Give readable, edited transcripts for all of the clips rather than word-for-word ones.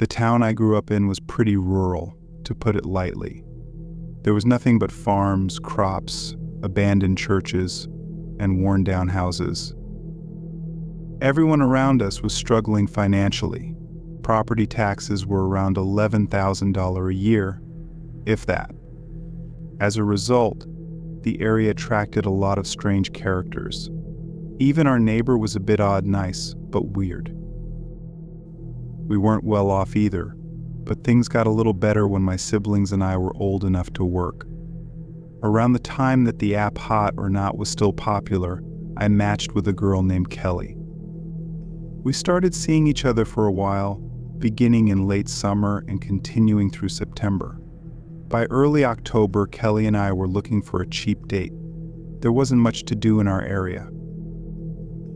The town I grew up in was pretty rural, to put it lightly. There was nothing but farms, crops, abandoned churches, and worn-down houses. Everyone around us was struggling financially. Property taxes were around $11,000 a year, if that. As a result, the area attracted a lot of strange characters. Even our neighbor was a bit odd nice, but weird. We weren't well off either, but things got a little better when my siblings and I were old enough to work. Around the time that the app Hot or Not was still popular, I matched with a girl named Kelly. We started seeing each other for a while, beginning in late summer and continuing through September. By early October, Kelly and I were looking for a cheap date. There wasn't much to do in our area.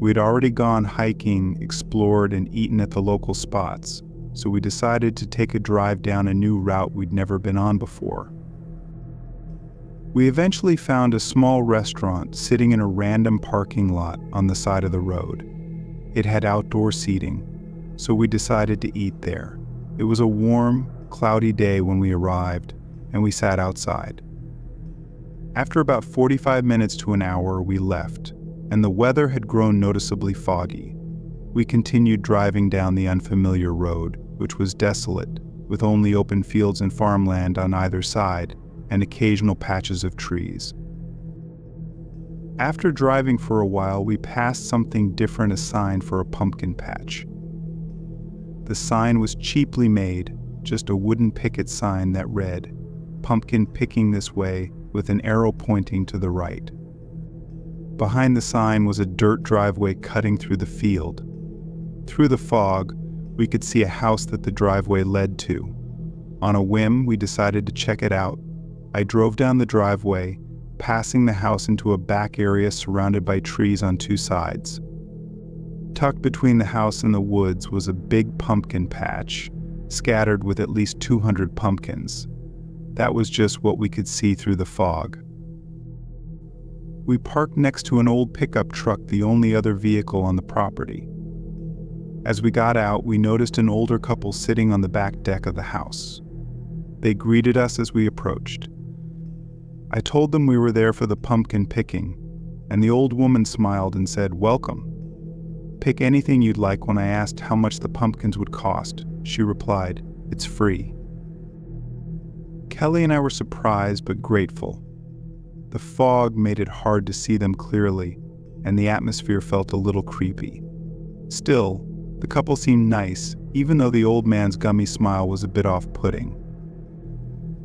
We'd already gone hiking, explored, and eaten at the local spots, so we decided to take a drive down a new route we'd never been on before. We eventually found a small restaurant sitting in a random parking lot on the side of the road. It had outdoor seating, so we decided to eat there. It was a warm, cloudy day when we arrived, and we sat outside. After about 45 minutes to an hour, we left, and the weather had grown noticeably foggy. We continued driving down the unfamiliar road, which was desolate, with only open fields and farmland on either side, and occasional patches of trees. After driving for a while, we passed something different, a sign for a pumpkin patch. The sign was cheaply made, just a wooden picket sign that read, "Pumpkin picking this way," with an arrow pointing to the right. Behind the sign was a dirt driveway cutting through the field. Through the fog, we could see a house that the driveway led to. On a whim, we decided to check it out. I drove down the driveway, passing the house into a back area surrounded by trees on two sides. Tucked between the house and the woods was a big pumpkin patch, scattered with at least 200 pumpkins. That was just what we could see through the fog. We parked next to an old pickup truck, the only other vehicle on the property. As we got out, we noticed an older couple sitting on the back deck of the house. They greeted us as we approached. I told them we were there for the pumpkin picking, and the old woman smiled and said, "Welcome. Pick anything you'd like." When I asked how much the pumpkins would cost, she replied, "It's free." Kelly and I were surprised but grateful. The fog made it hard to see them clearly, and the atmosphere felt a little creepy. Still, the couple seemed nice, even though the old man's gummy smile was a bit off-putting.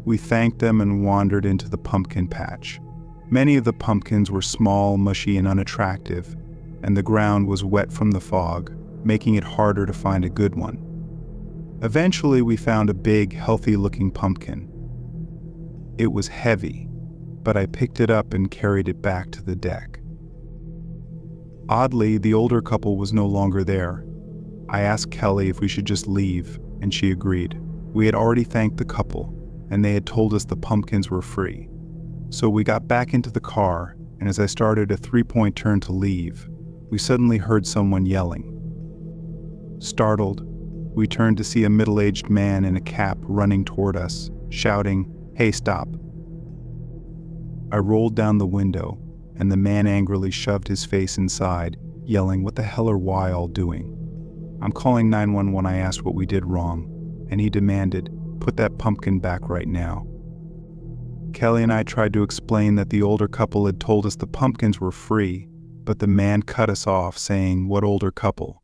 We thanked them and wandered into the pumpkin patch. Many of the pumpkins were small, mushy, and unattractive, and the ground was wet from the fog, making it harder to find a good one. Eventually, we found a big, healthy-looking pumpkin. It was heavy, but I picked it up and carried it back to the deck. Oddly, the older couple was no longer there. I asked Kelly if we should just leave, and she agreed. We had already thanked the couple, and they had told us the pumpkins were free. So we got back into the car, and as I started a three-point turn to leave, we suddenly heard someone yelling. Startled, we turned to see a middle-aged man in a cap running toward us, shouting, "Hey, stop." I rolled down the window, and the man angrily shoved his face inside, yelling, "What the hell are we all doing?" "I'm calling 911." I asked what we did wrong, and he demanded, "Put that pumpkin back right now." Kelly and I tried to explain that the older couple had told us the pumpkins were free, but the man cut us off, saying, "What older couple?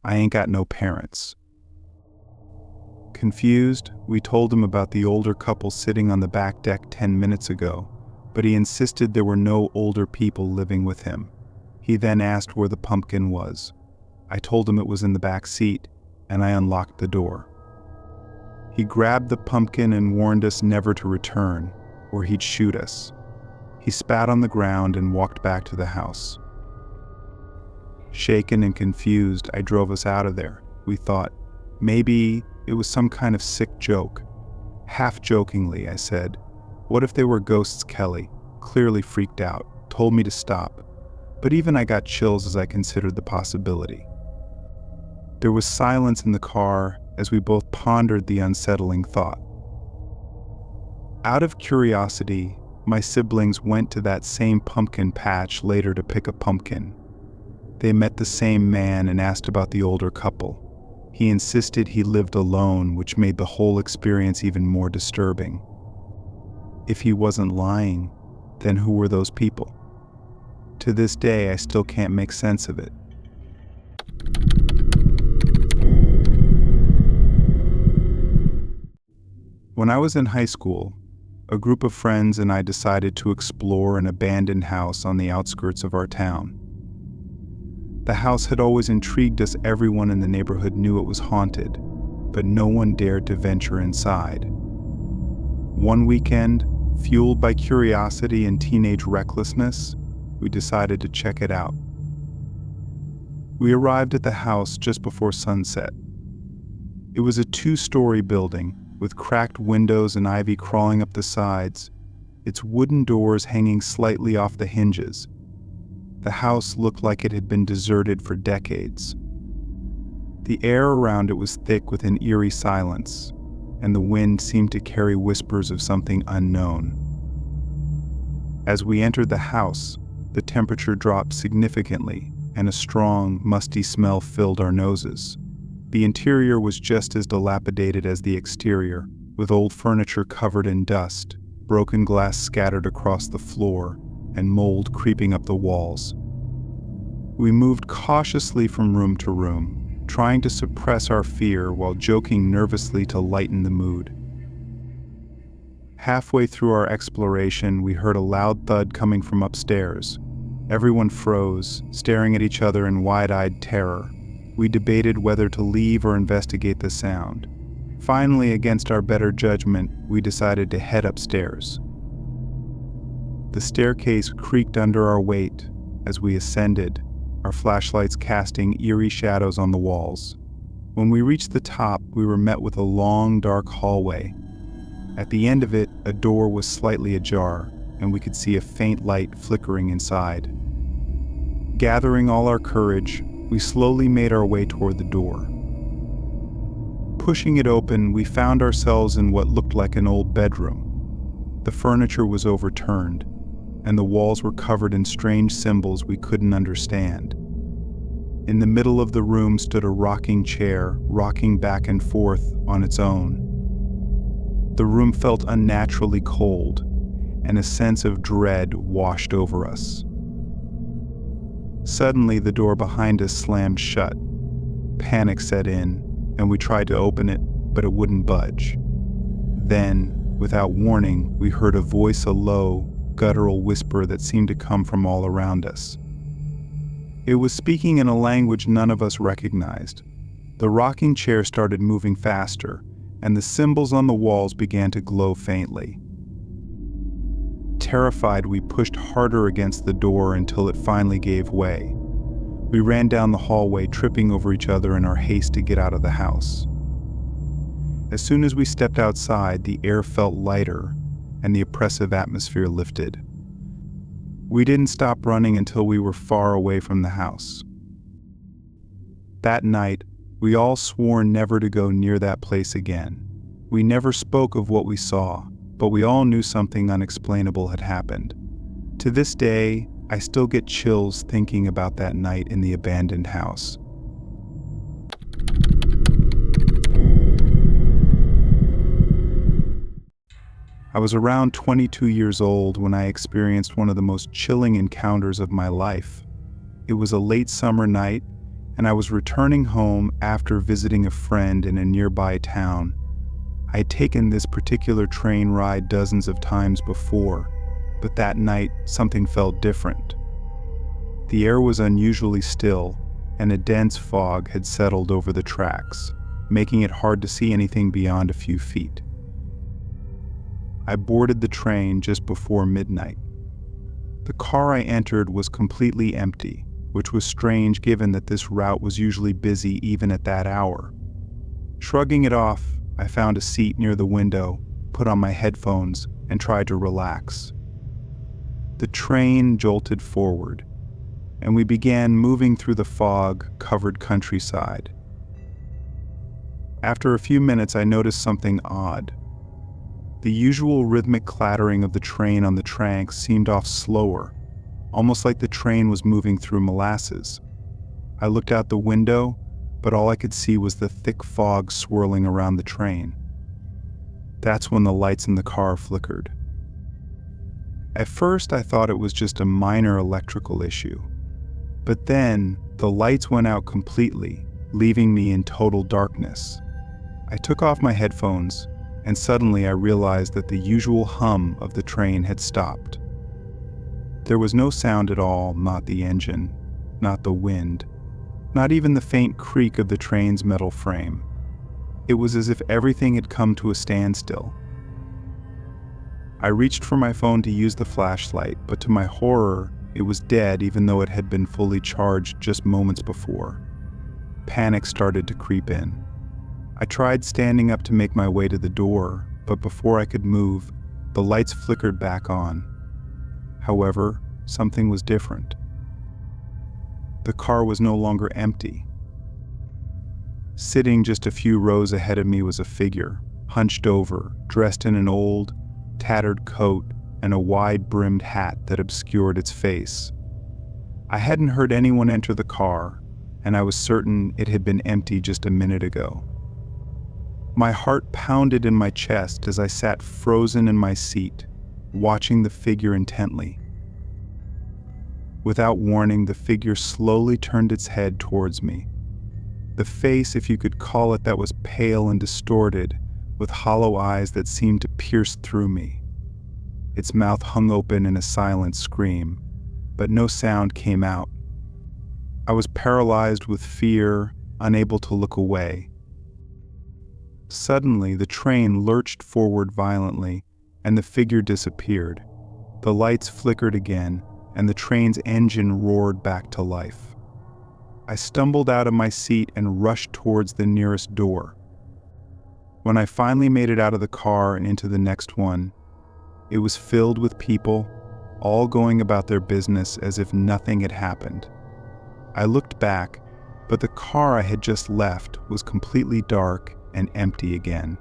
I ain't got no parents." Confused, we told him about the older couple sitting on the back deck 10 minutes ago, but he insisted there were no older people living with him. He then asked where the pumpkin was. I told him it was in the back seat, and I unlocked the door. He grabbed the pumpkin and warned us never to return, or he'd shoot us. He spat on the ground and walked back to the house. Shaken and confused, I drove us out of there. We thought, maybe it was some kind of sick joke. Half jokingly, I said, "What if they were ghosts?" Kelly, clearly freaked out, told me to stop, but even I got chills as I considered the possibility. There was silence in the car, as we both pondered the unsettling thought. Out of curiosity, my siblings went to that same pumpkin patch later to pick a pumpkin. They met the same man and asked about the older couple. He insisted he lived alone, which made the whole experience even more disturbing. If he wasn't lying, then who were those people? To this day, I still can't make sense of it. When I was in high school, a group of friends and I decided to explore an abandoned house on the outskirts of our town. The house had always intrigued us. Everyone in the neighborhood knew it was haunted, but no one dared to venture inside. One weekend, fueled by curiosity and teenage recklessness, we decided to check it out. We arrived at the house just before sunset. It was a 2-story building, with cracked windows and ivy crawling up the sides, its wooden doors hanging slightly off the hinges. The house looked like it had been deserted for decades. The air around it was thick with an eerie silence, and the wind seemed to carry whispers of something unknown. As we entered the house, the temperature dropped significantly, and a strong, musty smell filled our noses. The interior was just as dilapidated as the exterior, with old furniture covered in dust, broken glass scattered across the floor, and mold creeping up the walls. We moved cautiously from room to room, trying to suppress our fear while joking nervously to lighten the mood. Halfway through our exploration, we heard a loud thud coming from upstairs. Everyone froze, staring at each other in wide-eyed terror. We debated whether to leave or investigate the sound. Finally, against our better judgment, we decided to head upstairs. The staircase creaked under our weight as we ascended, our flashlights casting eerie shadows on the walls. When we reached the top, we were met with a long, dark hallway. At the end of it, a door was slightly ajar, and we could see a faint light flickering inside. Gathering all our courage, we slowly made our way toward the door. Pushing it open, we found ourselves in what looked like an old bedroom. The furniture was overturned, and the walls were covered in strange symbols we couldn't understand. In the middle of the room stood a rocking chair, rocking back and forth on its own. The room felt unnaturally cold, and a sense of dread washed over us. Suddenly, the door behind us slammed shut. Panic set in, and we tried to open it, but it wouldn't budge. Then, without warning, we heard a voice, a low, guttural whisper that seemed to come from all around us. It was speaking in a language none of us recognized. The rocking chair started moving faster, and the symbols on the walls began to glow faintly. Terrified, we pushed harder against the door until it finally gave way. We ran down the hallway, tripping over each other in our haste to get out of the house. As soon as we stepped outside, the air felt lighter, and the oppressive atmosphere lifted. We didn't stop running until we were far away from the house. That night, we all swore never to go near that place again. We never spoke of what we saw, but we all knew something unexplainable had happened. To this day, I still get chills thinking about that night in the abandoned house. I was around 22 years old when I experienced one of the most chilling encounters of my life. It was a late summer night, and I was returning home after visiting a friend in a nearby town. I had taken this particular train ride dozens of times before, but that night something felt different. The air was unusually still, and a dense fog had settled over the tracks, making it hard to see anything beyond a few feet. I boarded the train just before midnight. The car I entered was completely empty, which was strange given that this route was usually busy even at that hour. Shrugging it off, I found a seat near the window, put on my headphones, and tried to relax. The train jolted forward, and we began moving through the fog-covered countryside. After a few minutes, I noticed something odd. The usual rhythmic clattering of the train on the tracks seemed off slower, almost like the train was moving through molasses. I looked out the window, but all I could see was the thick fog swirling around the train. That's when the lights in the car flickered. At first, I thought it was just a minor electrical issue. But then, the lights went out completely, leaving me in total darkness. I took off my headphones, and suddenly I realized that the usual hum of the train had stopped. There was no sound at all, not the engine, not the wind, not even the faint creak of the train's metal frame. It was as if everything had come to a standstill. I reached for my phone to use the flashlight, but to my horror, it was dead even though it had been fully charged just moments before. Panic started to creep in. I tried standing up to make my way to the door, but before I could move, the lights flickered back on. However, something was different. The car was no longer empty. Sitting just a few rows ahead of me was a figure, hunched over, dressed in an old, tattered coat and a wide-brimmed hat that obscured its face. I hadn't heard anyone enter the car, and I was certain it had been empty just a minute ago. My heart pounded in my chest as I sat frozen in my seat, watching the figure intently. Without warning, the figure slowly turned its head towards me. The face, if you could call it that, was pale and distorted, with hollow eyes that seemed to pierce through me. Its mouth hung open in a silent scream, but no sound came out. I was paralyzed with fear, unable to look away. Suddenly, the train lurched forward violently, and the figure disappeared. The lights flickered again, and the train's engine roared back to life. I stumbled out of my seat and rushed towards the nearest door. When I finally made it out of the car and into the next one, it was filled with people, all going about their business as if nothing had happened. I looked back, but the car I had just left was completely dark and empty again.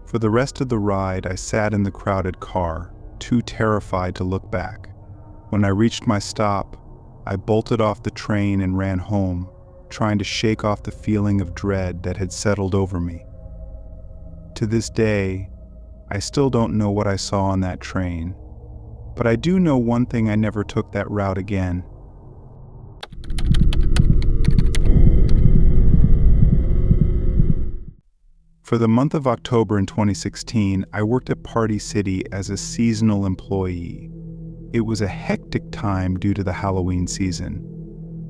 For the rest of the ride, I sat in the crowded car, too terrified to look back. When I reached my stop, I bolted off the train and ran home, trying to shake off the feeling of dread that had settled over me. To this day, I still don't know what I saw on that train, but I do know one thing: I never took that route again. For the month of October in 2016, I worked at Party City as a seasonal employee. It was a hectic time due to the Halloween season.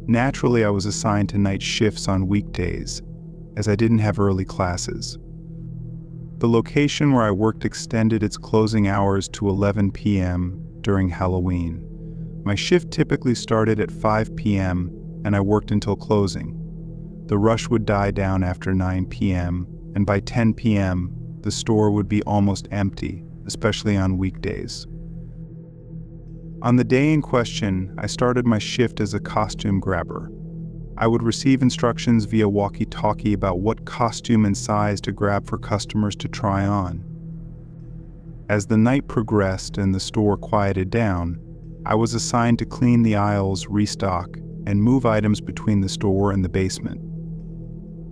Naturally, I was assigned to night shifts on weekdays, as I didn't have early classes. The location where I worked extended its closing hours to 11 p.m. during Halloween. My shift typically started at 5 p.m., and I worked until closing. The rush would die down after 9 p.m., and by 10 p.m., the store would be almost empty, especially on weekdays. On the day in question, I started my shift as a costume grabber. I would receive instructions via walkie-talkie about what costume and size to grab for customers to try on. As the night progressed and the store quieted down, I was assigned to clean the aisles, restock, and move items between the store and the basement.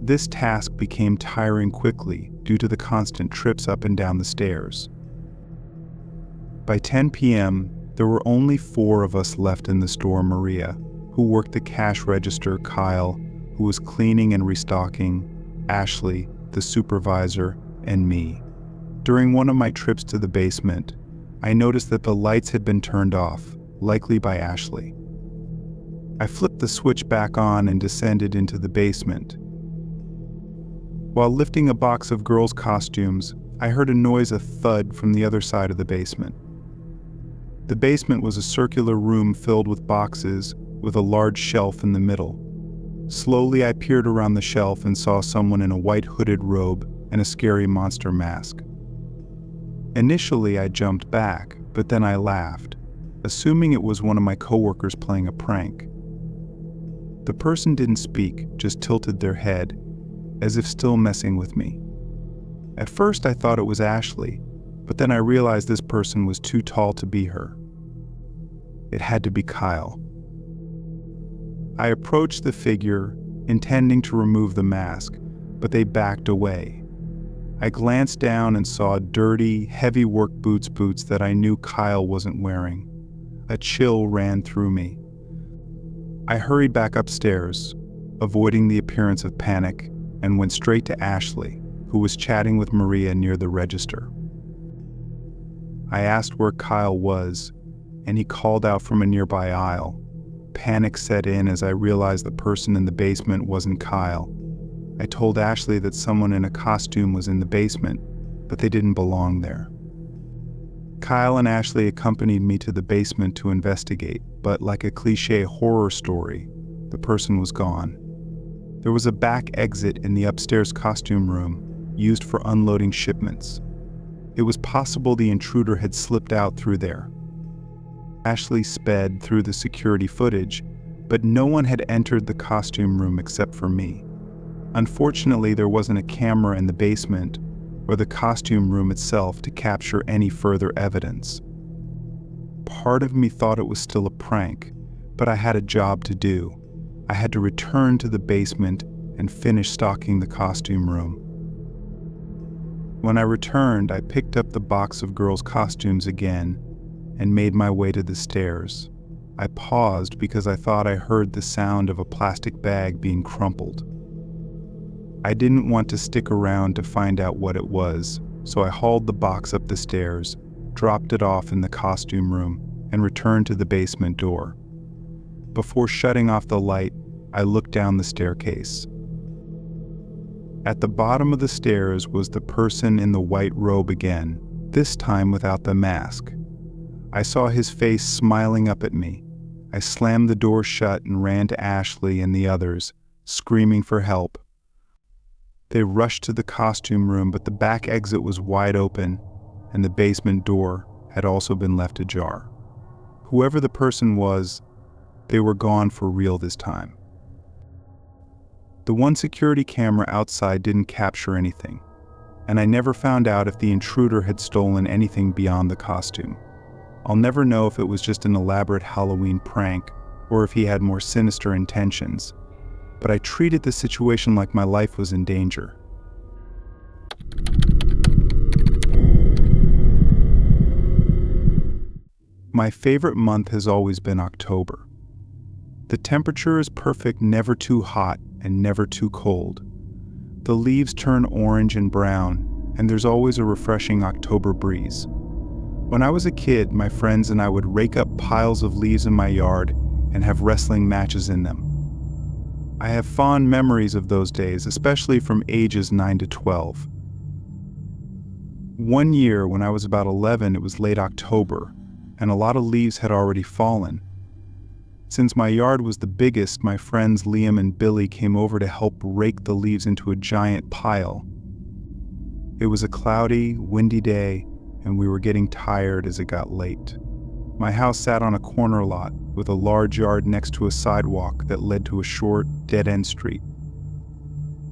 This task became tiring quickly due to the constant trips up and down the stairs. By 10 p.m., there were only 4 of us left in the store: Maria, who worked the cash register; Kyle, who was cleaning and restocking; Ashley, the supervisor; and me. During one of my trips to the basement, I noticed that the lights had been turned off, likely by Ashley. I flipped the switch back on and descended into the basement. While lifting a box of girls' costumes, I heard a thud from the other side of the basement. The basement was a circular room filled with boxes, with a large shelf in the middle. Slowly, I peered around the shelf and saw someone in a white hooded robe and a scary monster mask. Initially, I jumped back, but then I laughed, assuming it was one of my coworkers playing a prank. The person didn't speak, just tilted their head, as if still messing with me. At first I thought it was Ashley, but then I realized this person was too tall to be her. It had to be Kyle. I approached the figure, intending to remove the mask, but they backed away. I glanced down and saw dirty, heavy work boots that I knew Kyle wasn't wearing. A chill ran through me. I hurried back upstairs, avoiding the appearance of panic, and went straight to Ashley, who was chatting with Maria near the register. I asked where Kyle was, and he called out from a nearby aisle. Panic set in as I realized the person in the basement wasn't Kyle. I told Ashley that someone in a costume was in the basement, but they didn't belong there. Kyle and Ashley accompanied me to the basement to investigate, but like a cliché horror story, the person was gone. There was a back exit in the upstairs costume room, used for unloading shipments. It was possible the intruder had slipped out through there. Ashley sped through the security footage, but no one had entered the costume room except for me. Unfortunately, there wasn't a camera in the basement or the costume room itself to capture any further evidence. Part of me thought it was still a prank, but I had a job to do. I had to return to the basement and finish stocking the costume room. When I returned, I picked up the box of girls' costumes again and made my way to the stairs. I paused because I thought I heard the sound of a plastic bag being crumpled. I didn't want to stick around to find out what it was, so I hauled the box up the stairs, dropped it off in the costume room, and returned to the basement door. Before shutting off the light, I looked down the staircase. At the bottom of the stairs was the person in the white robe again, this time without the mask. I saw his face smiling up at me. I slammed the door shut and ran to Ashley and the others, screaming for help. They rushed to the costume room, but the back exit was wide open, and the basement door had also been left ajar. Whoever the person was, they were gone for real this time. The one security camera outside didn't capture anything, and I never found out if the intruder had stolen anything beyond the costume. I'll never know if it was just an elaborate Halloween prank or if he had more sinister intentions, but I treated the situation like my life was in danger. My favorite month has always been October. The temperature is perfect, never too hot and never too cold. The leaves turn orange and brown, and there's always a refreshing October breeze. When I was a kid, my friends and I would rake up piles of leaves in my yard and have wrestling matches in them. I have fond memories of those days, especially from ages 9 to 12. One year, when I was about 11, it was late October, and a lot of leaves had already fallen. Since my yard was the biggest, my friends Liam and Billy came over to help rake the leaves into a giant pile. It was a cloudy, windy day, and we were getting tired as it got late. My house sat on a corner lot with a large yard next to a sidewalk that led to a short, dead-end street.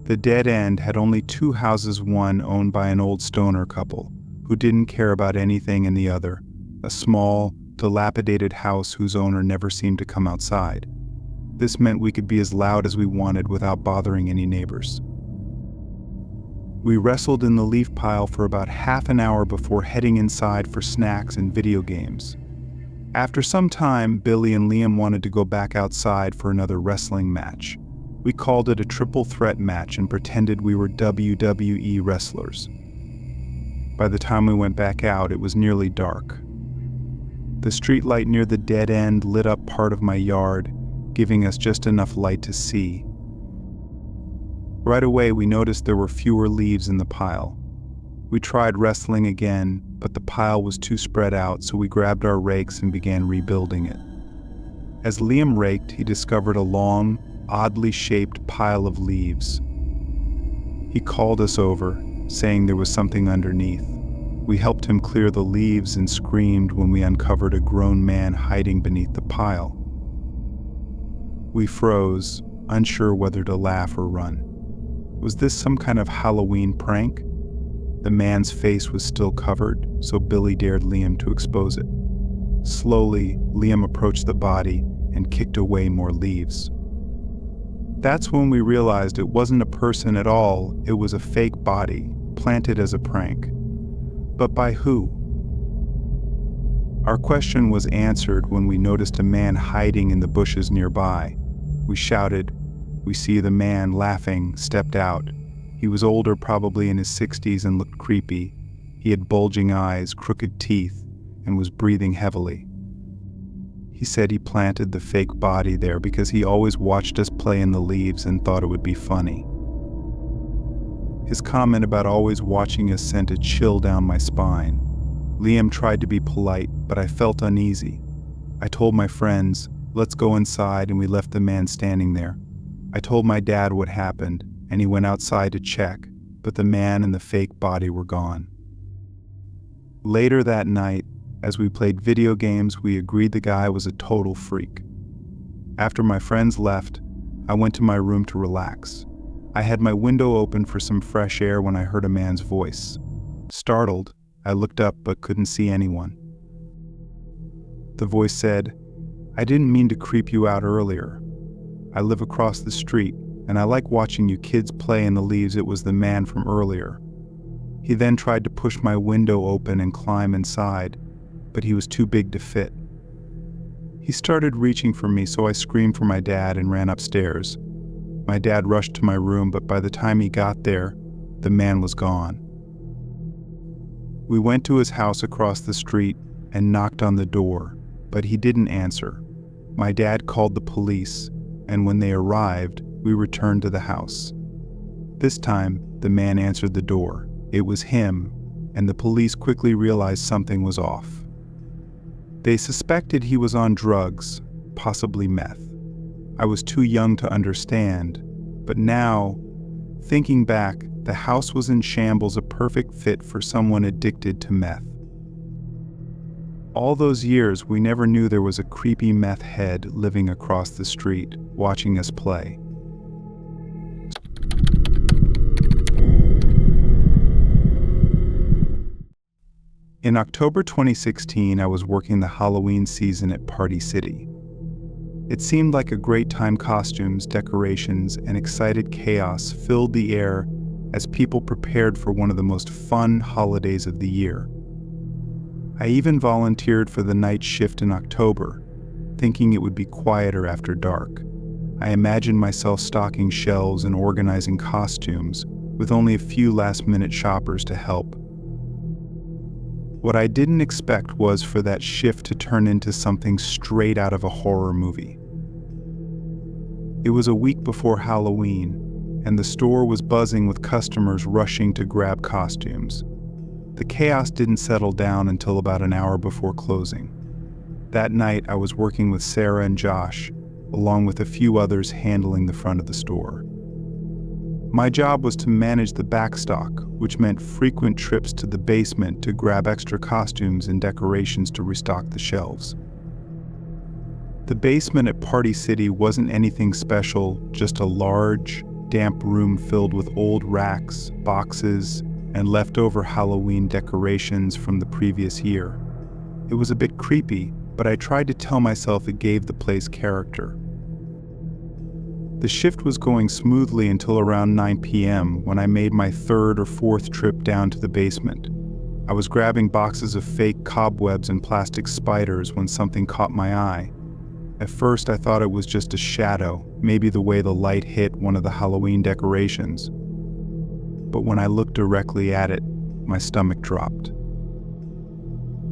The dead end had only two houses, one owned by an old stoner couple who didn't care about anything, and the other, a small, dilapidated house whose owner never seemed to come outside. This meant we could be as loud as we wanted without bothering any neighbors. We wrestled in the leaf pile for about half an hour before heading inside for snacks and video games. After some time, Billy and Liam wanted to go back outside for another wrestling match. We called it a triple threat match and pretended we were WWE wrestlers. By the time we went back out, it was nearly dark. The streetlight near the dead end lit up part of my yard, giving us just enough light to see. Right away, we noticed there were fewer leaves in the pile. We tried wrestling again, but the pile was too spread out, so we grabbed our rakes and began rebuilding it. As Liam raked, he discovered a long, oddly shaped pile of leaves. He called us over, saying there was something underneath. We helped him clear the leaves and screamed when we uncovered a grown man hiding beneath the pile. We froze, unsure whether to laugh or run. Was this some kind of Halloween prank? The man's face was still covered, so Billy dared Liam to expose it. Slowly, Liam approached the body and kicked away more leaves. That's when we realized it wasn't a person at all, it was a fake body, planted as a prank. But by who? Our question was answered when we noticed a man hiding in the bushes nearby. We shouted. We see the man, laughing, stepped out. He was older, probably in his 60s, and looked creepy. He had bulging eyes, crooked teeth, and was breathing heavily. He said he planted the fake body there because he always watched us play in the leaves and thought it would be funny. His comment about always watching us sent a chill down my spine. Liam tried to be polite, but I felt uneasy. I told my friends, "Let's go inside," and we left the man standing there. I told my dad what happened, and he went outside to check, but the man and the fake body were gone. Later that night, as we played video games, we agreed the guy was a total freak. After my friends left, I went to my room to relax. I had my window open for some fresh air when I heard a man's voice. Startled, I looked up but couldn't see anyone. The voice said, "I didn't mean to creep you out earlier. I live across the street, and I like watching you kids play in the leaves." It was the man from earlier. He then tried to push my window open and climb inside, but he was too big to fit. He started reaching for me, so I screamed for my dad and ran upstairs. My dad rushed to my room, but by the time he got there, the man was gone. We went to his house across the street and knocked on the door, but he didn't answer. My dad called the police, and when they arrived, we returned to the house. This time, the man answered the door. It was him, and the police quickly realized something was off. They suspected he was on drugs, possibly meth. I was too young to understand, but now, thinking back, the house was in shambles, a perfect fit for someone addicted to meth. All those years, we never knew there was a creepy meth head living across the street, watching us play. In October 2016, I was working the Halloween season at Party City. It seemed like a great time. Costumes, decorations, and excited chaos filled the air as people prepared for one of the most fun holidays of the year. I even volunteered for the night shift in October, thinking it would be quieter after dark. I imagined myself stocking shelves and organizing costumes, with only a few last-minute shoppers to help. What I didn't expect was for that shift to turn into something straight out of a horror movie. It was a week before Halloween, and the store was buzzing with customers rushing to grab costumes. The chaos didn't settle down until about an hour before closing. That night, I was working with Sarah and Josh, along with a few others handling the front of the store. My job was to manage the backstock, which meant frequent trips to the basement to grab extra costumes and decorations to restock the shelves. The basement at Party City wasn't anything special, just a large, damp room filled with old racks, boxes, and leftover Halloween decorations from the previous year. It was a bit creepy, but I tried to tell myself it gave the place character. The shift was going smoothly until around 9 p.m. when I made my third or fourth trip down to the basement. I was grabbing boxes of fake cobwebs and plastic spiders when something caught my eye. At first I thought it was just a shadow, maybe the way the light hit one of the Halloween decorations. But when I looked directly at it, my stomach dropped.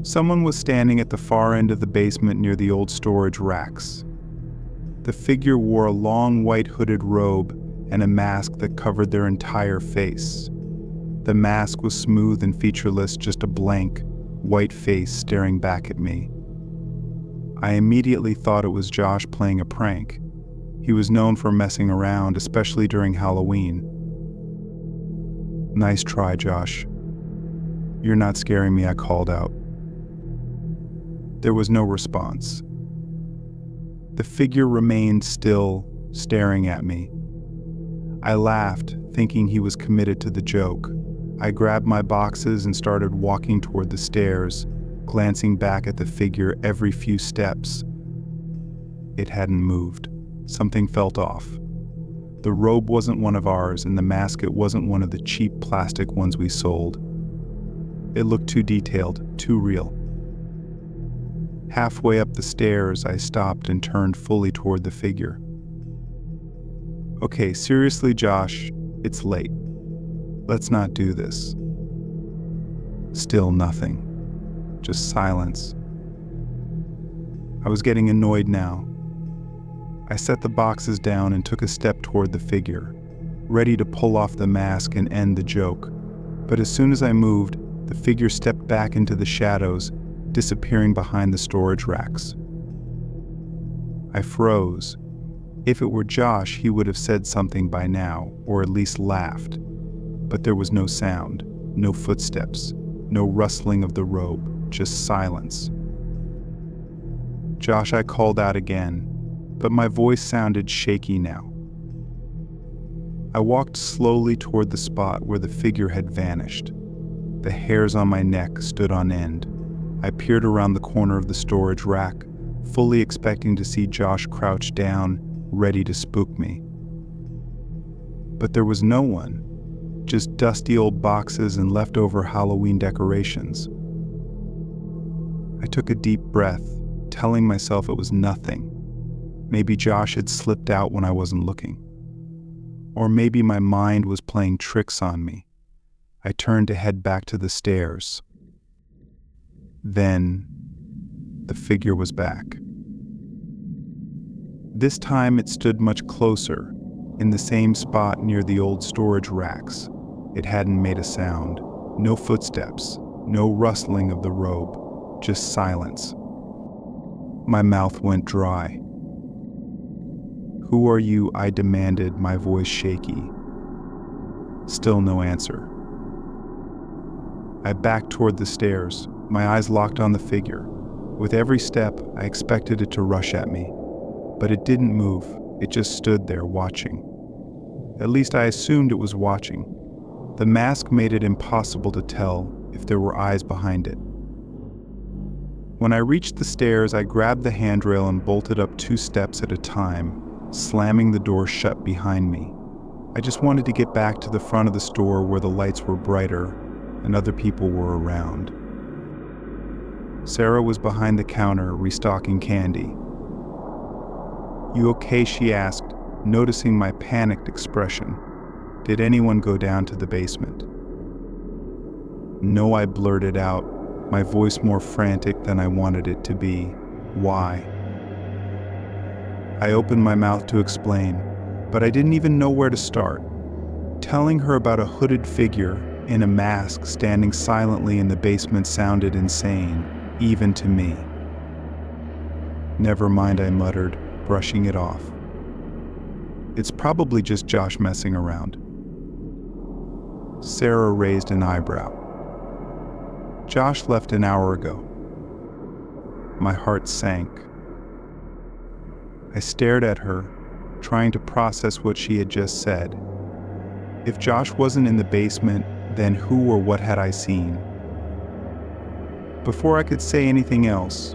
Someone was standing at the far end of the basement near the old storage racks. The figure wore a long white hooded robe and a mask that covered their entire face. The mask was smooth and featureless, just a blank, white face staring back at me. I immediately thought it was Josh playing a prank. He was known for messing around, especially during Halloween. "Nice try, Josh. You're not scaring me," I called out. There was no response. The figure remained still, staring at me. I laughed, thinking he was committed to the joke. I grabbed my boxes and started walking toward the stairs, glancing back at the figure every few steps. It hadn't moved. Something felt off. The robe wasn't one of ours, and the mask, it wasn't one of the cheap plastic ones we sold. It looked too detailed, too real. Halfway up the stairs, I stopped and turned fully toward the figure. Okay, seriously, Josh, it's late. Let's not do this. Still nothing. Just silence. I was getting annoyed now. I set the boxes down and took a step toward the figure, ready to pull off the mask and end the joke. But as soon as I moved, the figure stepped back into the shadows, disappearing behind the storage racks. I froze. If it were Josh, he would have said something by now, or at least laughed. But there was no sound, no footsteps, no rustling of the robe, just silence. Josh, I called out again, but my voice sounded shaky now. I walked slowly toward the spot where the figure had vanished. The hairs on my neck stood on end. I peered around the corner of the storage rack, fully expecting to see Josh crouch down, ready to spook me. But there was no one, just dusty old boxes and leftover Halloween decorations. I took a deep breath, telling myself it was nothing. Maybe Josh had slipped out when I wasn't looking. Or maybe my mind was playing tricks on me. I turned to head back to the stairs. Then, the figure was back. This time it stood much closer, in the same spot near the old storage racks. It hadn't made a sound. No footsteps, no rustling of the robe, just silence. My mouth went dry. "Who are you?" I demanded, my voice shaky. Still no answer. I backed toward the stairs, my eyes locked on the figure. With every step, I expected it to rush at me. But it didn't move, it just stood there watching. At least I assumed it was watching. The mask made it impossible to tell if there were eyes behind it. When I reached the stairs, I grabbed the handrail and bolted up 2 steps at a time, slamming the door shut behind me. I just wanted to get back to the front of the store where the lights were brighter and other people were around. Sarah was behind the counter, restocking candy. "You okay?" she asked, noticing my panicked expression. "Did anyone go down to the basement?" "No," I blurted out, my voice more frantic than I wanted it to be. "Why?" I opened my mouth to explain, but I didn't even know where to start. Telling her about a hooded figure in a mask standing silently in the basement sounded insane, even to me. "Never mind," I muttered, brushing it off. "It's probably just Josh messing around." Sarah raised an eyebrow. "Josh left an hour ago." My heart sank. I stared at her, trying to process what she had just said. If Josh wasn't in the basement, then who or what had I seen? Before I could say anything else,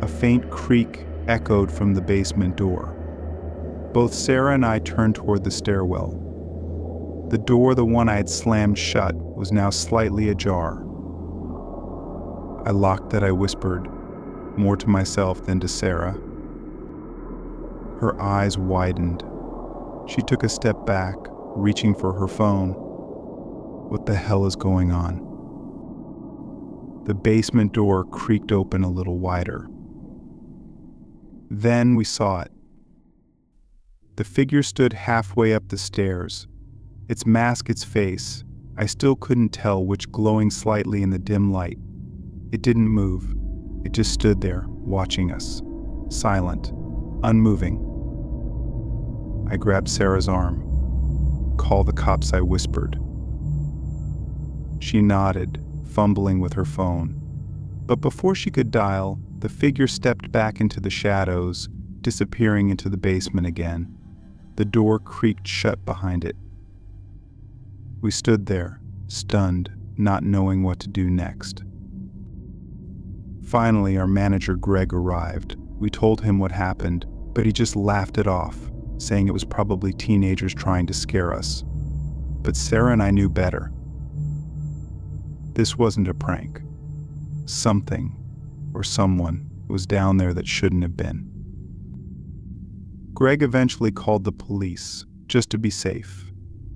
a faint creak echoed from the basement door. Both Sarah and I turned toward the stairwell. The door, the one I had slammed shut, was now slightly ajar. "I locked that," I whispered, more to myself than to Sarah. Her eyes widened. She took a step back, reaching for her phone. What the hell is going on? The basement door creaked open a little wider. Then we saw it. The figure stood halfway up the stairs. Its mask, its face, I still couldn't tell which, glowing slightly in the dim light. It didn't move. It just stood there, watching us, silent, unmoving. I grabbed Sarah's arm. "Call the cops," I whispered. She nodded, fumbling with her phone. But before she could dial, the figure stepped back into the shadows, disappearing into the basement again. The door creaked shut behind it. We stood there, stunned, not knowing what to do next. Finally, our manager Greg arrived. We told him what happened, but he just laughed it off, saying it was probably teenagers trying to scare us. But Sarah and I knew better. This wasn't a prank. Something, or someone, was down there that shouldn't have been. Greg eventually called the police, just to be safe.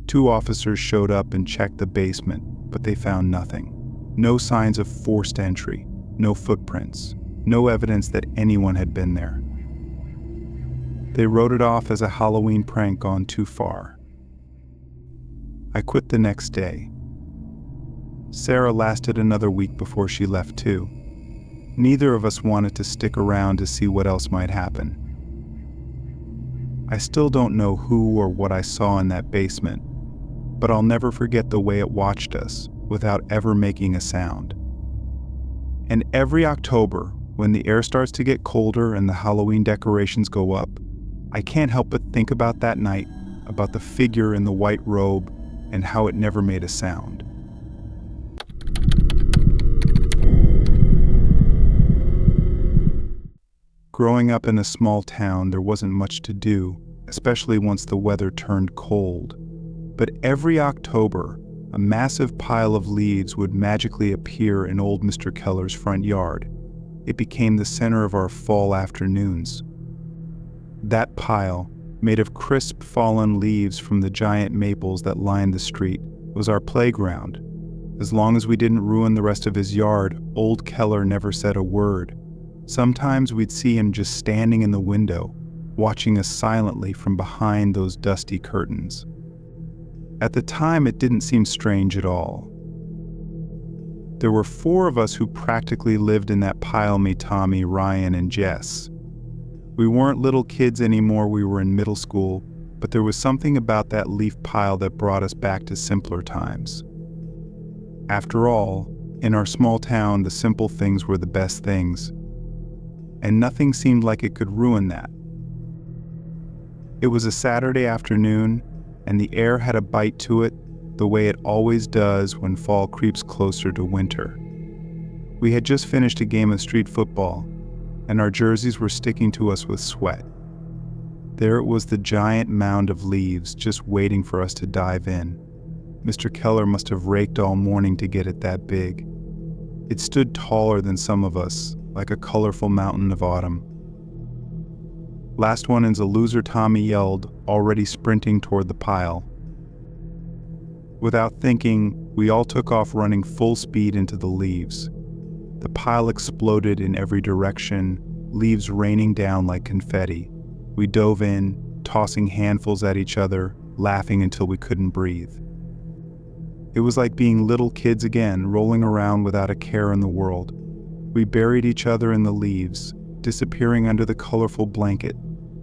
2 officers showed up and checked the basement, but they found nothing. No signs of forced entry, no footprints, no evidence that anyone had been there. They wrote it off as a Halloween prank gone too far. I quit the next day. Sarah lasted another week before she left too. Neither of us wanted to stick around to see what else might happen. I still don't know who or what I saw in that basement, but I'll never forget the way it watched us without ever making a sound. And every October, when the air starts to get colder and the Halloween decorations go up, I can't help but think about that night, about the figure in the white robe, and how it never made a sound. Growing up in a small town, there wasn't much to do, especially once the weather turned cold. But every October, a massive pile of leaves would magically appear in old Mr. Keller's front yard. It became the center of our fall afternoons. That pile, made of crisp fallen leaves from the giant maples that lined the street, was our playground. As long as we didn't ruin the rest of his yard, old Keller never said a word. Sometimes we'd see him just standing in the window, watching us silently from behind those dusty curtains. At the time, it didn't seem strange at all. There were 4 of us who practically lived in that pile: me, Tommy, Ryan, and Jess. We weren't little kids anymore, we were in middle school, but there was something about that leaf pile that brought us back to simpler times. After all, in our small town, the simple things were the best things, and nothing seemed like it could ruin that. It was a Saturday afternoon, and the air had a bite to it, the way it always does when fall creeps closer to winter. We had just finished a game of street football, and our jerseys were sticking to us with sweat. There it was, the giant mound of leaves, just waiting for us to dive in. Mr. Keller must have raked all morning to get it that big. It stood taller than some of us, like a colorful mountain of autumn. "Last one in's a loser," Tommy yelled, already sprinting toward the pile. Without thinking, we all took off running full speed into the leaves. The pile exploded in every direction, leaves raining down like confetti. We dove in, tossing handfuls at each other, laughing until we couldn't breathe. It was like being little kids again, rolling around without a care in the world. We buried each other in the leaves, disappearing under the colorful blanket,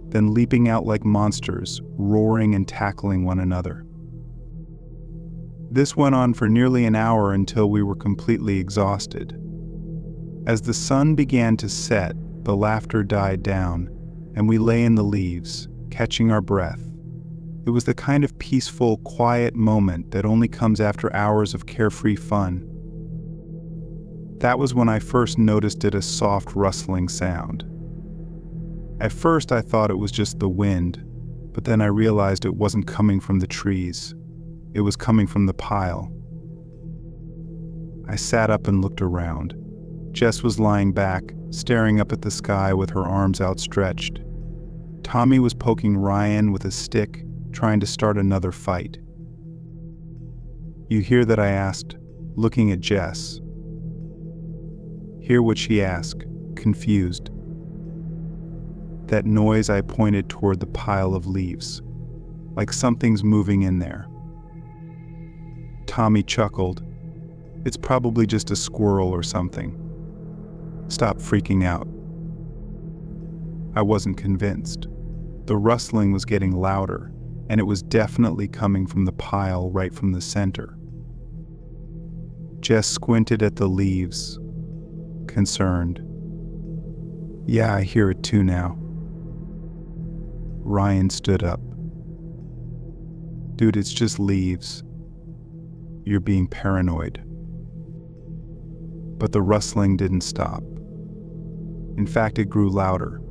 then leaping out like monsters, roaring and tackling one another. This went on for nearly an hour until we were completely exhausted. As the sun began to set, the laughter died down, and we lay in the leaves, catching our breath. It was the kind of peaceful, quiet moment that only comes after hours of carefree fun. That was when I first noticed it, a soft rustling sound. At first I thought it was just the wind, but then I realized it wasn't coming from the trees. It was coming from the pile. I sat up and looked around. Jess was lying back, staring up at the sky with her arms outstretched. Tommy was poking Ryan with a stick, trying to start another fight. "You hear that?" I asked, looking at Jess. "Hear what?" she asked, confused. "That noise," I pointed toward the pile of leaves. "Like something's moving in there." Tommy chuckled. "It's probably just a squirrel or something. Stop freaking out." I wasn't convinced. The rustling was getting louder, and it was definitely coming from the pile right from the center. Jess squinted at the leaves, concerned. "Yeah, I hear it too now." Ryan stood up. Dude, it's just leaves. You're being paranoid. But the rustling didn't stop. In fact, it grew louder.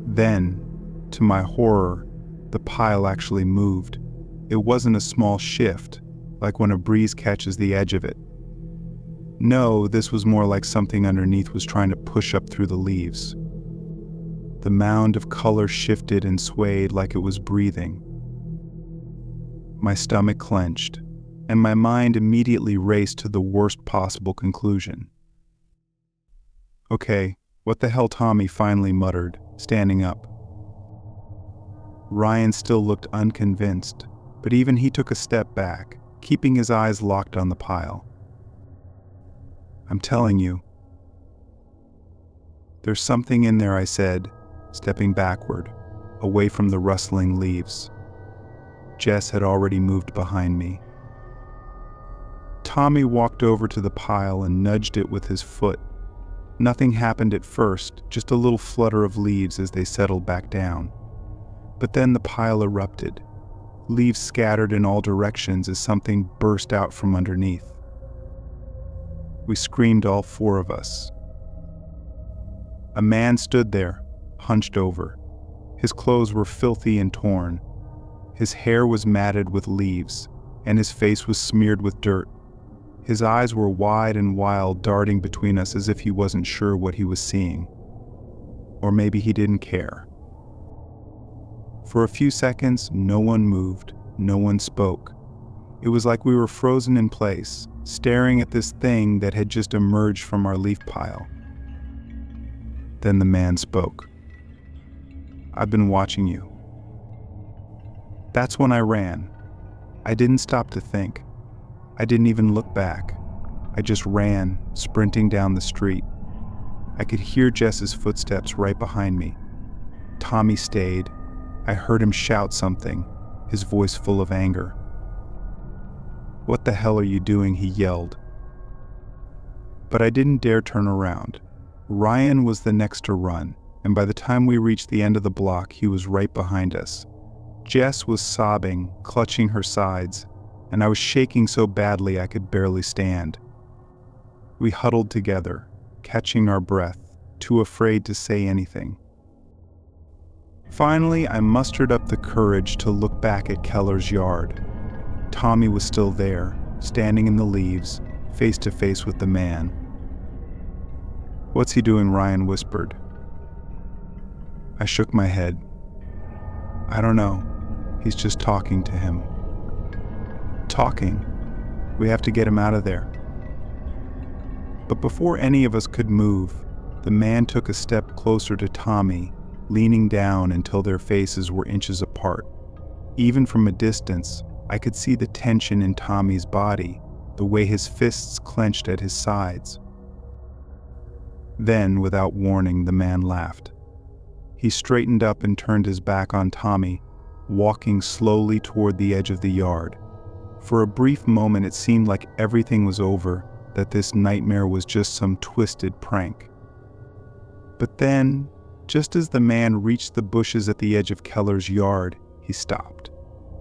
Then, to my horror, the pile actually moved. It wasn't a small shift, like when a breeze catches the edge of it. No, this was more like something underneath was trying to push up through the leaves. The mound of color shifted and swayed like it was breathing. My stomach clenched, and my mind immediately raced to the worst possible conclusion. "Okay, what the hell?" Tommy finally muttered, standing up. Ryan still looked unconvinced, but even he took a step back, keeping his eyes locked on the pile. "I'm telling you." "There's something in there," I said, stepping backward, away from the rustling leaves. Jess had already moved behind me. Tommy walked over to the pile and nudged it with his foot. Nothing happened at first, just a little flutter of leaves as they settled back down. But then the pile erupted. Leaves scattered in all directions as something burst out from underneath. We screamed, all four of us. A man stood there, hunched over. His clothes were filthy and torn. His hair was matted with leaves, and his face was smeared with dirt. His eyes were wide and wild, darting between us as if he wasn't sure what he was seeing. Or maybe he didn't care. For a few seconds, no one moved, no one spoke. It was like we were frozen in place, staring at this thing that had just emerged from our leaf pile. Then the man spoke. "I've been watching you." That's when I ran. I didn't stop to think. I didn't even look back. I just ran, sprinting down the street. I could hear Jess's footsteps right behind me. Tommy stayed. I heard him shout something, his voice full of anger. "What the hell are you doing?" he yelled. But I didn't dare turn around. Ryan was the next to run, and by the time we reached the end of the block, he was right behind us. Jess was sobbing, clutching her sides, and I was shaking so badly I could barely stand. We huddled together, catching our breath, too afraid to say anything. Finally, I mustered up the courage to look back at Keller's yard. Tommy was still there, standing in the leaves, face to face with the man. "What's he doing?" Ryan whispered. I shook my head. "I don't know. He's just talking to him." "Talking? We have to get him out of there." But before any of us could move, the man took a step closer to Tommy, leaning down until their faces were inches apart. Even from a distance, I could see the tension in Tommy's body, the way his fists clenched at his sides. Then, without warning, the man laughed. He straightened up and turned his back on Tommy, walking slowly toward the edge of the yard. For a brief moment it seemed like everything was over, that this nightmare was just some twisted prank. But then, just as the man reached the bushes at the edge of Keller's yard, he stopped.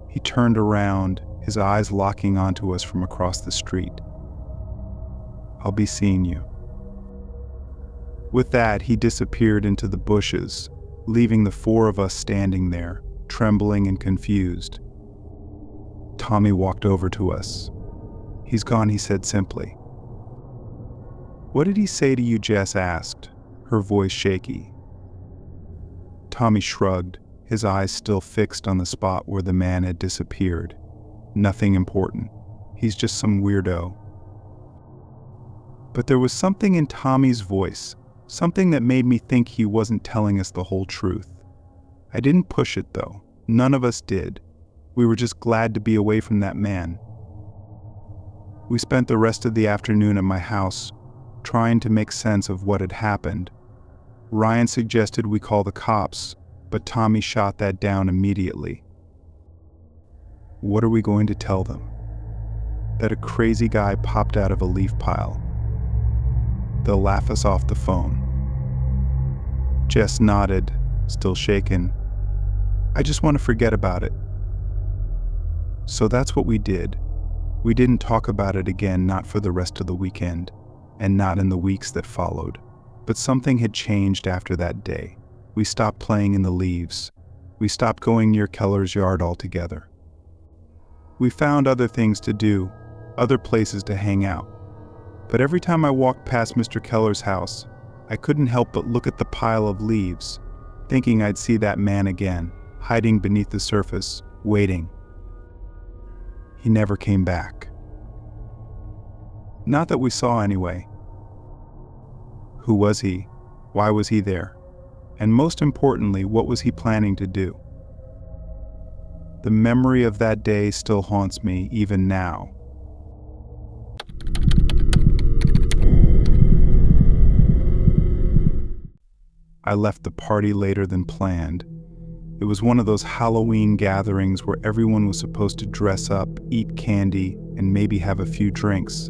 He turned around, his eyes locking onto us from across the street. "I'll be seeing you." With that, he disappeared into the bushes, leaving the four of us standing there, trembling and confused. Tommy walked over to us. "He's gone," he said simply. "What did he say to you?" Jess asked, her voice shaky. Tommy shrugged, his eyes still fixed on the spot where the man had disappeared. "Nothing important. He's just some weirdo." But there was something in Tommy's voice, something that made me think he wasn't telling us the whole truth. I didn't push it though. None of us did. We were just glad to be away from that man. We spent the rest of the afternoon at my house, trying to make sense of what had happened. Ryan suggested we call the cops, but Tommy shot that down immediately. What are we going to tell them? That a crazy guy popped out of a leaf pile. They'll laugh us off the phone. Jess nodded, still shaken. "I just want to forget about it." So that's what we did. We didn't talk about it again, not for the rest of the weekend, and not in the weeks that followed. But something had changed after that day. We stopped playing in the leaves. We stopped going near Keller's yard altogether. We found other things to do, other places to hang out. But every time I walked past Mr. Keller's house, I couldn't help but look at the pile of leaves, thinking I'd see that man again, hiding beneath the surface, waiting. He never came back. Not that we saw anyway. Who was he? Why was he there? And most importantly, what was he planning to do? The memory of that day still haunts me even now. I left the party later than planned. It was one of those Halloween gatherings where everyone was supposed to dress up, eat candy, and maybe have a few drinks.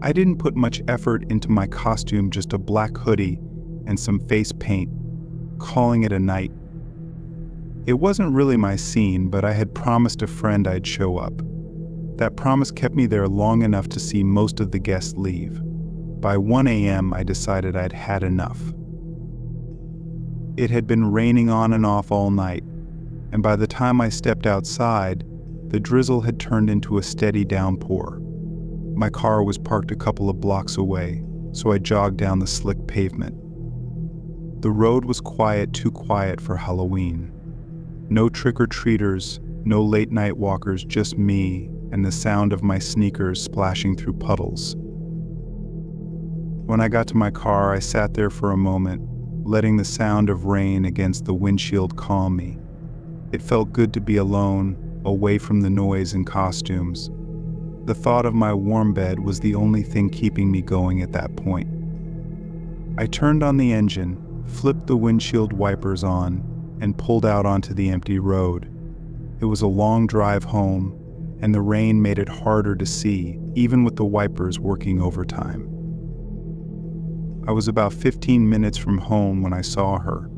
I didn't put much effort into my costume, just a black hoodie and some face paint, calling it a night. It wasn't really my scene, but I had promised a friend I'd show up. That promise kept me there long enough to see most of the guests leave. By 1 a.m., I decided I'd had enough. It had been raining on and off all night, and by the time I stepped outside, the drizzle had turned into a steady downpour. My car was parked a couple of blocks away, so I jogged down the slick pavement. The road was quiet, too quiet for Halloween. No trick-or-treaters, no late-night walkers, just me and the sound of my sneakers splashing through puddles. When I got to my car, I sat there for a moment, letting the sound of rain against the windshield calm me. It felt good to be alone, away from the noise and costumes. The thought of my warm bed was the only thing keeping me going at that point. I turned on the engine, flipped the windshield wipers on, and pulled out onto the empty road. It was a long drive home, and the rain made it harder to see, even with the wipers working overtime. I was about 15 minutes from home when I saw her.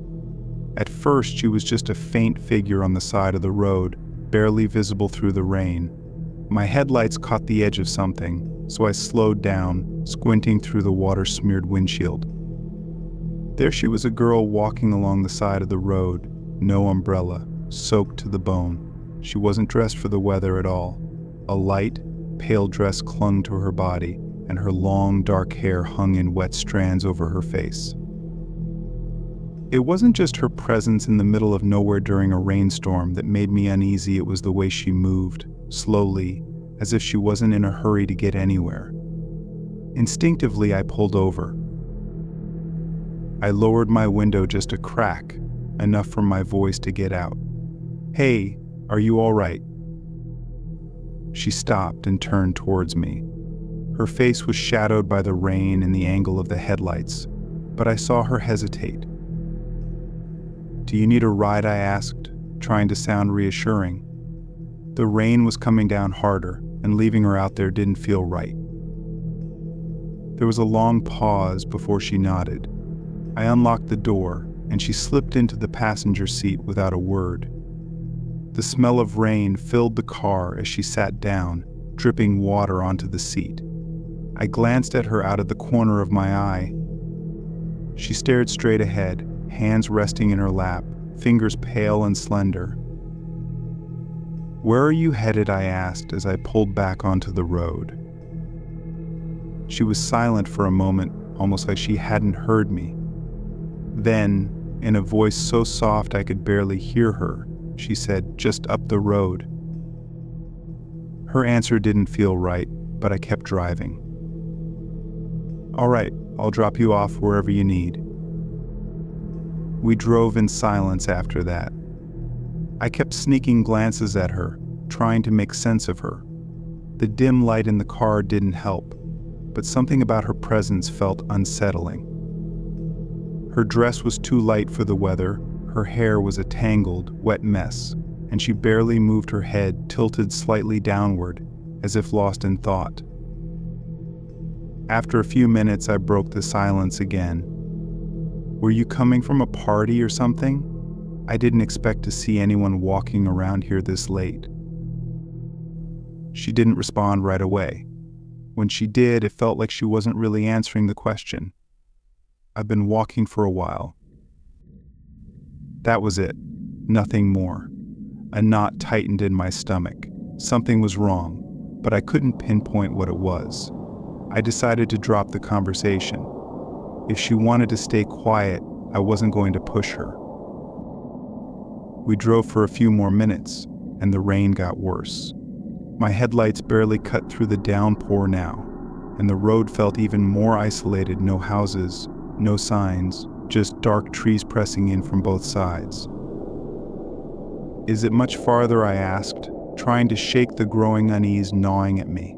At first, she was just a faint figure on the side of the road, barely visible through the rain. My headlights caught the edge of something, so I slowed down, squinting through the water-smeared windshield. There she was, a girl walking along the side of the road, no umbrella, soaked to the bone. She wasn't dressed for the weather at all. A light, pale dress clung to her body, and her long, dark hair hung in wet strands over her face. It wasn't just her presence in the middle of nowhere during a rainstorm that made me uneasy. It was the way she moved, slowly, as if she wasn't in a hurry to get anywhere. Instinctively, I pulled over. I lowered my window just a crack, enough for my voice to get out. "Hey, are you all right?" She stopped and turned towards me. Her face was shadowed by the rain and the angle of the headlights, but I saw her hesitate. "Do you need a ride?" I asked, trying to sound reassuring. The rain was coming down harder, and leaving her out there didn't feel right. There was a long pause before she nodded. I unlocked the door, and she slipped into the passenger seat without a word. The smell of rain filled the car as she sat down, dripping water onto the seat. I glanced at her out of the corner of my eye. She stared straight ahead, hands resting in her lap, fingers pale and slender. "Where are you headed?" I asked as I pulled back onto the road. She was silent for a moment, almost like she hadn't heard me. Then, in a voice so soft I could barely hear her, she said, "Just up the road." Her answer didn't feel right, but I kept driving. "All right, I'll drop you off wherever you need." We drove in silence after that. I kept sneaking glances at her, trying to make sense of her. The dim light in the car didn't help, but something about her presence felt unsettling. Her dress was too light for the weather, her hair was a tangled, wet mess, and she barely moved her head, tilted slightly downward, as if lost in thought. After a few minutes, I broke the silence again. "Were you coming from a party or something? I didn't expect to see anyone walking around here this late." She didn't respond right away. When she did, it felt like she wasn't really answering the question. "I've been walking for a while." That was it. Nothing more. A knot tightened in my stomach. Something was wrong, but I couldn't pinpoint what it was. I decided to drop the conversation. If she wanted to stay quiet, I wasn't going to push her. We drove for a few more minutes, and the rain got worse. My headlights barely cut through the downpour now, and the road felt even more isolated. No houses, no signs, just dark trees pressing in from both sides. "Is it much farther?" I asked, trying to shake the growing unease gnawing at me.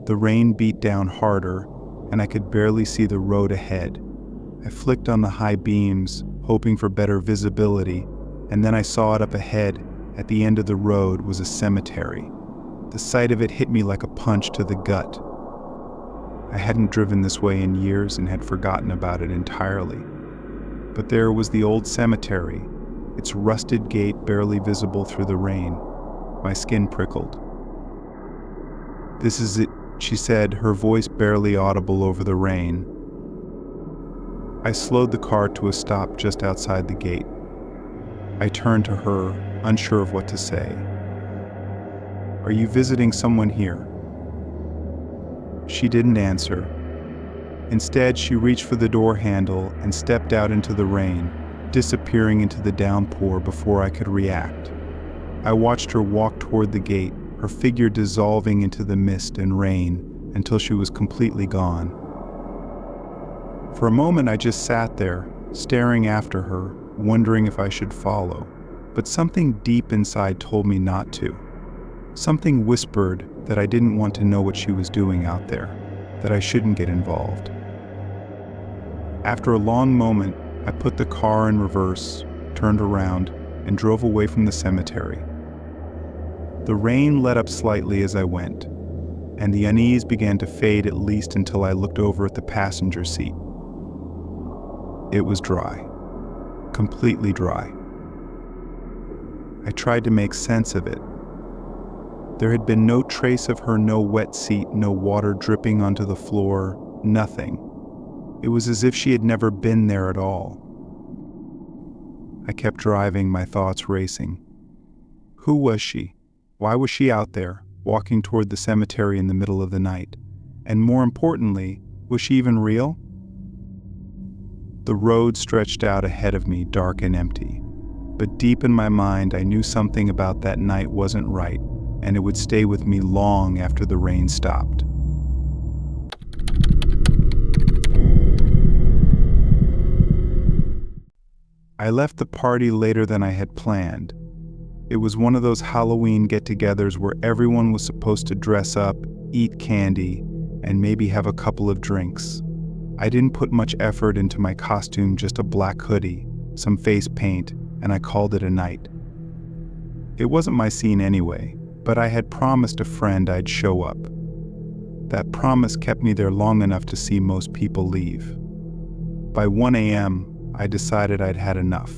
The rain beat down harder, and I could barely see the road ahead. I flicked on the high beams, hoping for better visibility, and then I saw it up ahead. At the end of the road was a cemetery. The sight of it hit me like a punch to the gut. I hadn't driven this way in years and had forgotten about it entirely. But there was the old cemetery, its rusted gate barely visible through the rain. My skin prickled. "This is it," she said, her voice barely audible over the rain. I slowed the car to a stop just outside the gate. I turned to her, unsure of what to say. "Are you visiting someone here?" She didn't answer. Instead, she reached for the door handle and stepped out into the rain, disappearing into the downpour before I could react. I watched her walk toward the gate, her figure dissolving into the mist and rain until she was completely gone. For a moment, I just sat there, staring after her, wondering if I should follow. But something deep inside told me not to. Something whispered that I didn't want to know what she was doing out there, that I shouldn't get involved. After a long moment, I put the car in reverse, turned around, and drove away from the cemetery. The rain let up slightly as I went, and the unease began to fade, at least until I looked over at the passenger seat. It was dry. Completely dry. I tried to make sense of it. There had been no trace of her, no wet seat, no water dripping onto the floor, nothing. It was as if she had never been there at all. I kept driving, my thoughts racing. Who was she? Why was she out there, walking toward the cemetery in the middle of the night? And more importantly, was she even real? The road stretched out ahead of me, dark and empty. But deep in my mind, I knew something about that night wasn't right, and it would stay with me long after the rain stopped. I left the party later than I had planned. It was one of those Halloween get-togethers where everyone was supposed to dress up, eat candy, and maybe have a couple of drinks. I didn't put much effort into my costume, just a black hoodie, some face paint, and I called it a night. It wasn't my scene anyway, but I had promised a friend I'd show up. That promise kept me there long enough to see most people leave. By 1 a.m., I decided I'd had enough.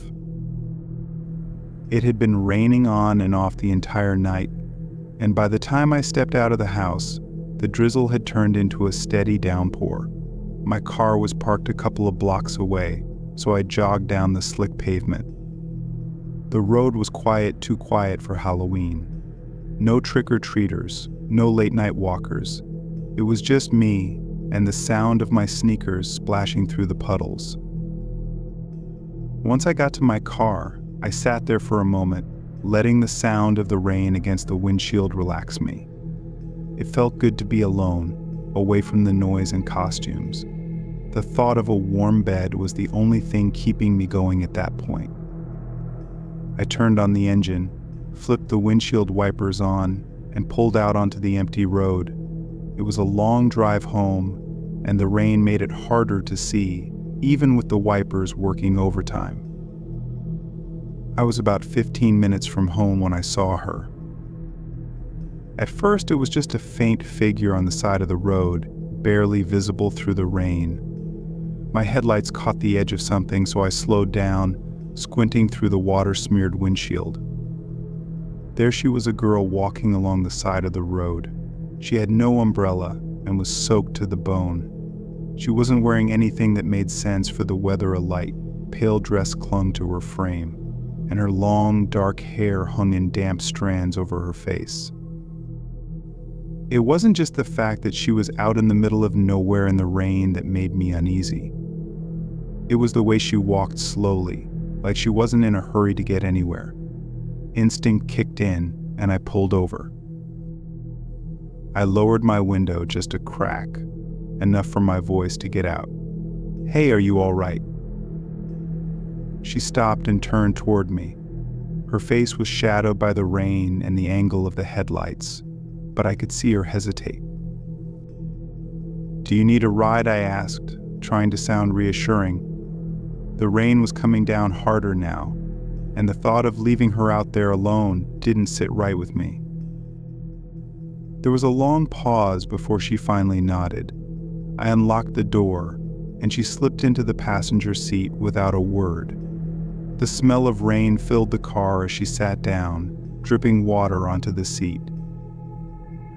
It had been raining on and off the entire night, and by the time I stepped out of the house, the drizzle had turned into a steady downpour. My car was parked a couple of blocks away, so I jogged down the slick pavement. The road was quiet, too quiet for Halloween. No trick-or-treaters, no late-night walkers. It was just me and the sound of my sneakers splashing through the puddles. Once I got to my car, I sat there for a moment, letting the sound of the rain against the windshield relax me. It felt good to be alone, away from the noise and costumes. The thought of a warm bed was the only thing keeping me going at that point. I turned on the engine, flipped the windshield wipers on, and pulled out onto the empty road. It was a long drive home, and the rain made it harder to see, even with the wipers working overtime. I was about 15 minutes from home when I saw her. At first, it was just a faint figure on the side of the road, barely visible through the rain. My headlights caught the edge of something, so I slowed down, squinting through the water-smeared windshield. There she was, a girl walking along the side of the road. She had no umbrella and was soaked to the bone. She wasn't wearing anything that made sense for the weather alight. Pale dress clung to her frame, and her long, dark hair hung in damp strands over her face. It wasn't just the fact that she was out in the middle of nowhere in the rain that made me uneasy. It was the way she walked slowly, like she wasn't in a hurry to get anywhere. Instinct kicked in, and I pulled over. I lowered my window just a crack, enough for my voice to get out. "Hey, are you all right?" She stopped and turned toward me. Her face was shadowed by the rain and the angle of the headlights, but I could see her hesitate. "Do you need a ride?" I asked, trying to sound reassuring. The rain was coming down harder now, and the thought of leaving her out there alone didn't sit right with me. There was a long pause before she finally nodded. I unlocked the door, and she slipped into the passenger seat without a word. The smell of rain filled the car as she sat down, dripping water onto the seat.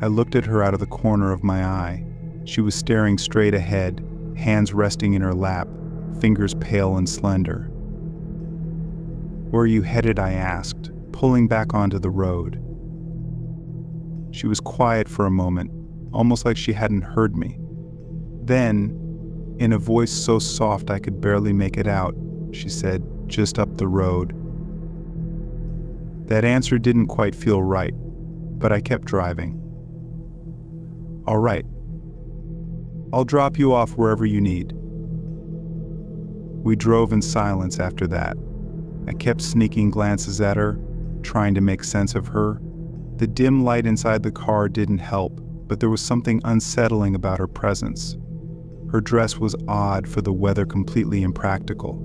I looked at her out of the corner of my eye. She was staring straight ahead, hands resting in her lap, fingers pale and slender. "Where are you headed?" I asked, pulling back onto the road. She was quiet for a moment, almost like she hadn't heard me. Then, in a voice so soft I could barely make it out, she said, "Just up the road." That answer didn't quite feel right, but I kept driving. "All right. I'll drop you off wherever you need." We drove in silence after that. I kept sneaking glances at her, trying to make sense of her. The dim light inside the car didn't help, but there was something unsettling about her presence. Her dress was odd for the weather, completely impractical.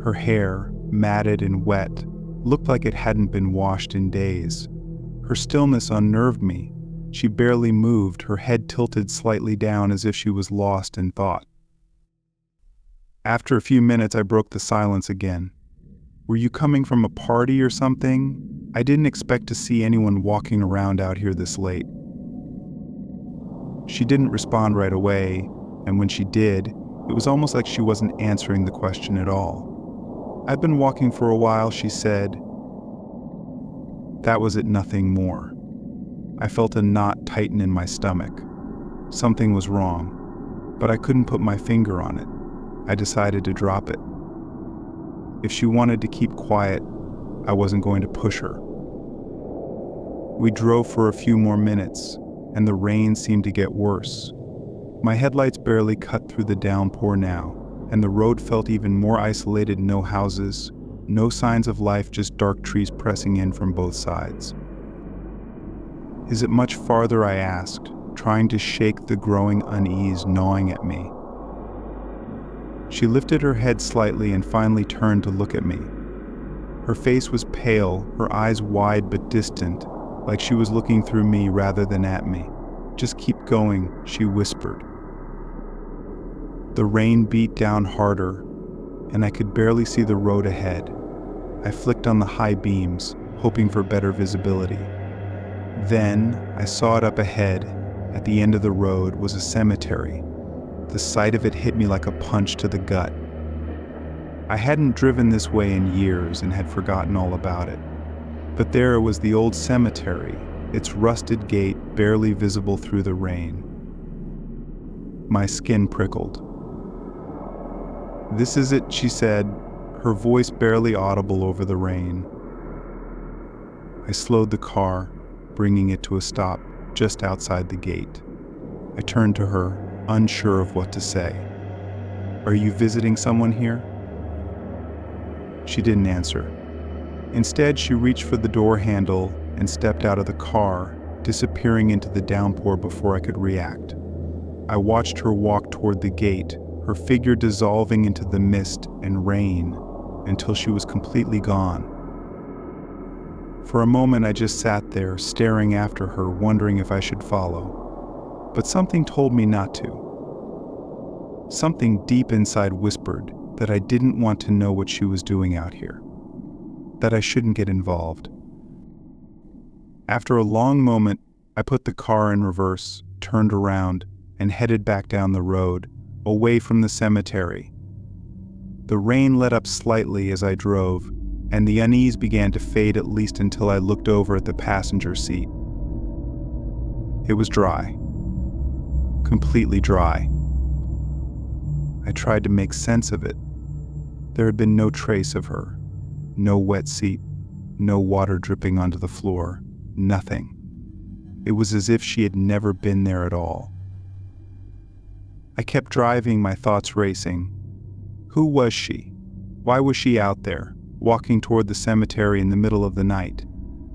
Her hair, matted and wet, looked like it hadn't been washed in days. Her stillness unnerved me. She barely moved, her head tilted slightly down as if she was lost in thought. After a few minutes, I broke the silence again. "Were you coming from a party or something? I didn't expect to see anyone walking around out here this late." She didn't respond right away, and when she did, it was almost like she wasn't answering the question at all. "I've been walking for a while," she said. That was it, nothing more. I felt a knot tighten in my stomach. Something was wrong, but I couldn't put my finger on it. I decided to drop it. If she wanted to keep quiet, I wasn't going to push her. We drove for a few more minutes, and the rain seemed to get worse. My headlights barely cut through the downpour now, and the road felt even more isolated. No houses, no signs of life, just dark trees pressing in from both sides. "Is it much farther?" I asked, trying to shake the growing unease gnawing at me. She lifted her head slightly and finally turned to look at me. Her face was pale, her eyes wide but distant, like she was looking through me rather than at me. "Just keep going," she whispered. The rain beat down harder, and I could barely see the road ahead. I flicked on the high beams, hoping for better visibility. Then I saw it up ahead. At the end of the road was a cemetery. The sight of it hit me like a punch to the gut. I hadn't driven this way in years and had forgotten all about it. But there was the old cemetery, its rusted gate barely visible through the rain. My skin prickled. "This is it," she said, her voice barely audible over the rain. I slowed the car, bringing it to a stop just outside the gate. I turned to her, unsure of what to say. "Are you visiting someone here?" She didn't answer. Instead, she reached for the door handle and stepped out of the car, disappearing into the downpour before I could react. I watched her walk toward the gate, her figure dissolving into the mist and rain until she was completely gone. For a moment, I just sat there, staring after her, wondering if I should follow. But something told me not to. Something deep inside whispered that I didn't want to know what she was doing out here, that I shouldn't get involved. After a long moment, I put the car in reverse, turned around, and headed back down the road, away from the cemetery. The rain let up slightly as I drove, and the unease began to fade at least until I looked over at the passenger seat. It was dry. Completely dry. I tried to make sense of it. There had been no trace of her. No wet seat. No water dripping onto the floor. Nothing. It was as if she had never been there at all. I kept driving, my thoughts racing. Who was she? Why was she out there, walking toward the cemetery in the middle of the night?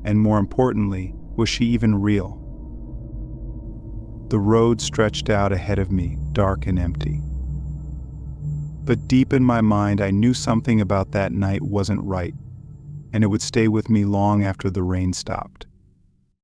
And more importantly, was she even real? The road stretched out ahead of me, dark and empty. But deep in my mind, I knew something about that night wasn't right, and it would stay with me long after the rain stopped.